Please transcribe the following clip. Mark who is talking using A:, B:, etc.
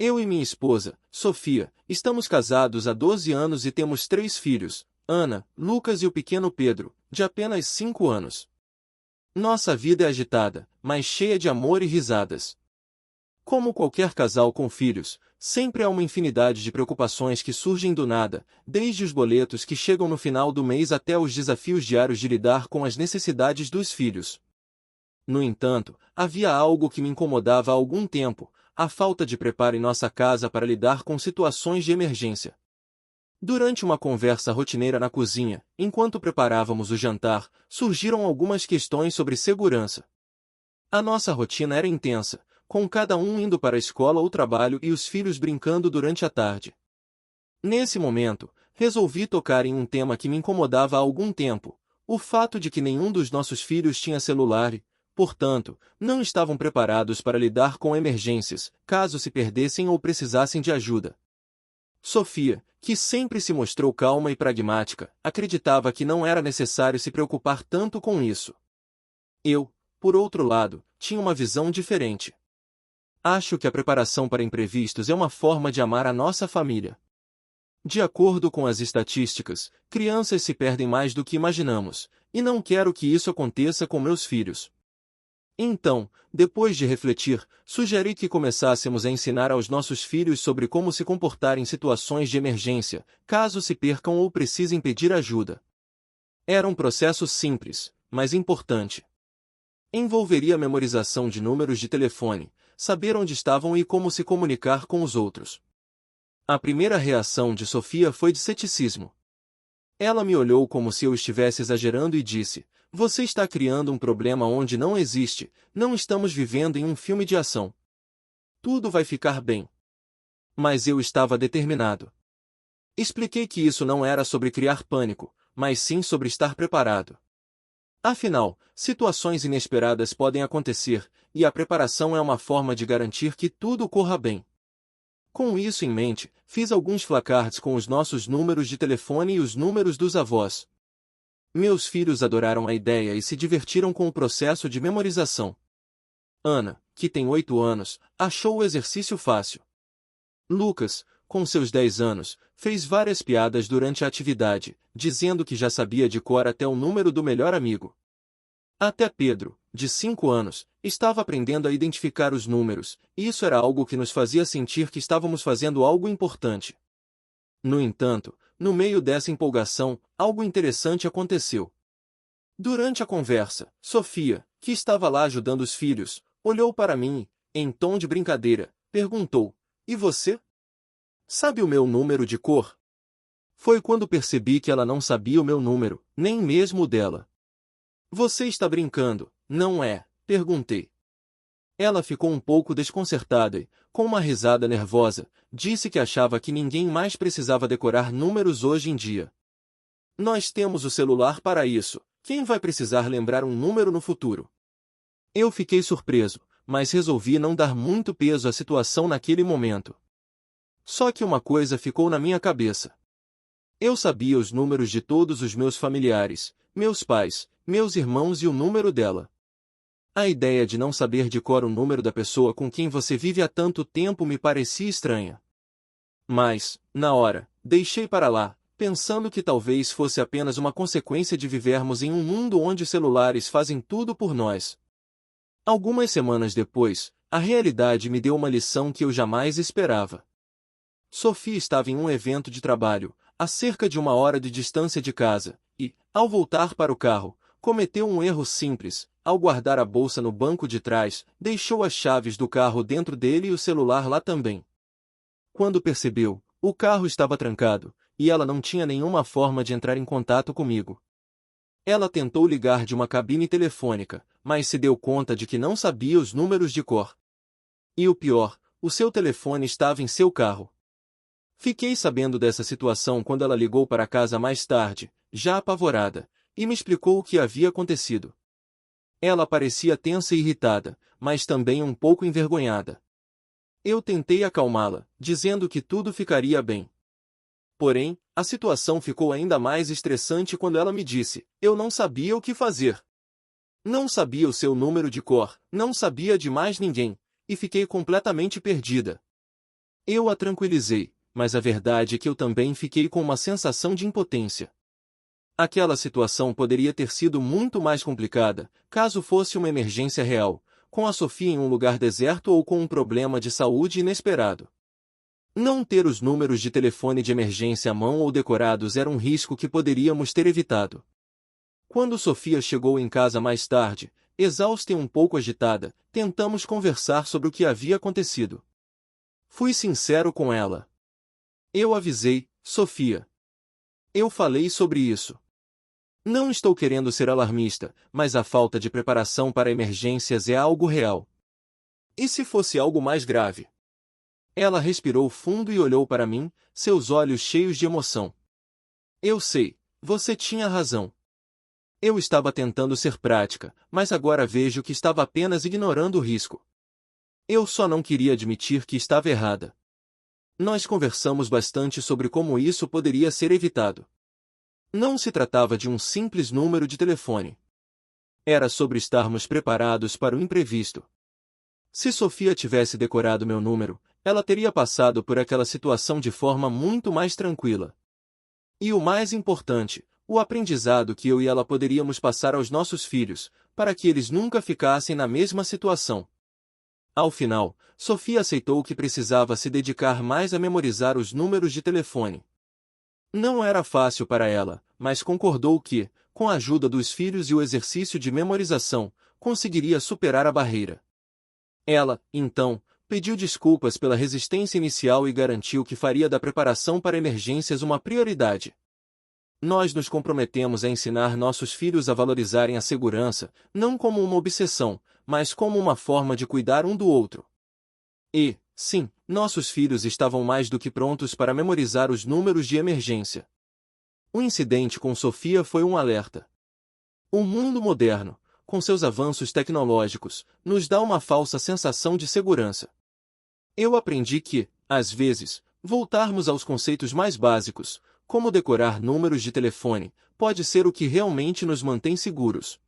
A: Eu e minha esposa, Sofia, estamos casados há 12 anos e temos 3 filhos, Ana, Lucas e o pequeno Pedro, de apenas 5 anos. Nossa vida é agitada, mas cheia de amor e risadas. Como qualquer casal com filhos, sempre há uma infinidade de preocupações que surgem do nada, desde os boletos que chegam no final do mês até os desafios diários de lidar com as necessidades dos filhos. No entanto, havia algo que me incomodava há algum tempo: a falta de preparo em nossa casa para lidar com situações de emergência. Durante uma conversa rotineira na cozinha, enquanto preparávamos o jantar, surgiram algumas questões sobre segurança. A nossa rotina era intensa, com cada um indo para a escola ou trabalho e os filhos brincando durante a tarde. Nesse momento, resolvi tocar em um tema que me incomodava há algum tempo: o fato de que nenhum dos nossos filhos tinha celular e, portanto, não estavam preparados para lidar com emergências, caso se perdessem ou precisassem de ajuda. Sofia, que sempre se mostrou calma e pragmática, acreditava que não era necessário se preocupar tanto com isso. Eu, por outro lado, tinha uma visão diferente. Acho que a preparação para imprevistos é uma forma de amar a nossa família. De acordo com as estatísticas, crianças se perdem mais do que imaginamos, e não quero que isso aconteça com meus filhos. Então, depois de refletir, sugeri que começássemos a ensinar aos nossos filhos sobre como se comportar em situações de emergência, caso se percam ou precisem pedir ajuda. Era um processo simples, mas importante. Envolveria a memorização de números de telefone, saber onde estavam e como se comunicar com os outros. A primeira reação de Sofia foi de ceticismo. Ela me olhou como se eu estivesse exagerando e disse: "Você está criando um problema onde não existe, não estamos vivendo em um filme de ação. Tudo vai ficar bem." Mas eu estava determinado. Expliquei que isso não era sobre criar pânico, mas sim sobre estar preparado. Afinal, situações inesperadas podem acontecer, e a preparação é uma forma de garantir que tudo corra bem. Com isso em mente, fiz alguns flashcards com os nossos números de telefone e os números dos avós. Meus filhos adoraram a ideia e se divertiram com o processo de memorização. Ana, que tem 8 anos, achou o exercício fácil. Lucas, com seus 10 anos, fez várias piadas durante a atividade, dizendo que já sabia de cor até o número do melhor amigo. Até Pedro, de 5 anos, estava aprendendo a identificar os números, e isso era algo que nos fazia sentir que estávamos fazendo algo importante. No entanto, no meio dessa empolgação, algo interessante aconteceu. Durante a conversa, Sofia, que estava lá ajudando os filhos, olhou para mim e, em tom de brincadeira, perguntou: "E você? Sabe o meu número de cor?" Foi quando percebi que ela não sabia o meu número, nem mesmo o dela. "Você está brincando, não é?" perguntei. Ela ficou um pouco desconcertada e, com uma risada nervosa, disse que achava que ninguém mais precisava decorar números hoje em dia. "Nós temos o celular para isso, quem vai precisar lembrar um número no futuro?" Eu fiquei surpreso, mas resolvi não dar muito peso à situação naquele momento. Só que uma coisa ficou na minha cabeça. Eu sabia os números de todos os meus familiares, meus pais, meus irmãos e o número dela. A ideia de não saber de cor o número da pessoa com quem você vive há tanto tempo me parecia estranha. Mas, na hora, deixei para lá, pensando que talvez fosse apenas uma consequência de vivermos em um mundo onde celulares fazem tudo por nós. Algumas semanas depois, a realidade me deu uma lição que eu jamais esperava. Sophie estava em um evento de trabalho, a cerca de 1 hora de distância de casa, e, ao voltar para o carro, cometeu um erro simples. Ao guardar a bolsa no banco de trás, deixou as chaves do carro dentro dele e o celular lá também. Quando percebeu, o carro estava trancado, e ela não tinha nenhuma forma de entrar em contato comigo. Ela tentou ligar de uma cabine telefônica, mas se deu conta de que não sabia os números de cor. E o pior, o seu telefone estava em seu carro. Fiquei sabendo dessa situação quando ela ligou para casa mais tarde, já apavorada, e me explicou o que havia acontecido. Ela parecia tensa e irritada, mas também um pouco envergonhada. Eu tentei acalmá-la, dizendo que tudo ficaria bem. Porém, a situação ficou ainda mais estressante quando ela me disse: "Eu não sabia o que fazer. Não sabia o seu número de cor, não sabia de mais ninguém, e fiquei completamente perdida." Eu a tranquilizei, mas a verdade é que eu também fiquei com uma sensação de impotência. Aquela situação poderia ter sido muito mais complicada, caso fosse uma emergência real, com a Sofia em um lugar deserto ou com um problema de saúde inesperado. Não ter os números de telefone de emergência à mão ou decorados era um risco que poderíamos ter evitado. Quando Sofia chegou em casa mais tarde, exausta e um pouco agitada, tentamos conversar sobre o que havia acontecido. Fui sincero com ela. Eu avisei, Sofia. Eu falei sobre isso. Não estou querendo ser alarmista, mas a falta de preparação para emergências é algo real. E se fosse algo mais grave? Ela respirou fundo e olhou para mim, seus olhos cheios de emoção. Eu sei, você tinha razão. Eu estava tentando ser prática, mas agora vejo que estava apenas ignorando o risco. Eu só não queria admitir que estava errada. Nós conversamos bastante sobre como isso poderia ser evitado. Não se tratava de um simples número de telefone. Era sobre estarmos preparados para o imprevisto. Se Sofia tivesse decorado meu número, ela teria passado por aquela situação de forma muito mais tranquila. E o mais importante, o aprendizado que eu e ela poderíamos passar aos nossos filhos, para que eles nunca ficassem na mesma situação. Ao final, Sofia aceitou que precisava se dedicar mais a memorizar os números de telefone. Não era fácil para ela, mas concordou que, com a ajuda dos filhos e o exercício de memorização, conseguiria superar a barreira. Ela, então, pediu desculpas pela resistência inicial e garantiu que faria da preparação para emergências uma prioridade. Nós nos comprometemos a ensinar nossos filhos a valorizarem a segurança, não como uma obsessão, mas como uma forma de cuidar um do outro. E, sim, nossos filhos estavam mais do que prontos para memorizar os números de emergência. O incidente com Sofia foi um alerta. O mundo moderno, com seus avanços tecnológicos, nos dá uma falsa sensação de segurança. Eu aprendi que, às vezes, voltarmos aos conceitos mais básicos, como decorar números de telefone, pode ser o que realmente nos mantém seguros.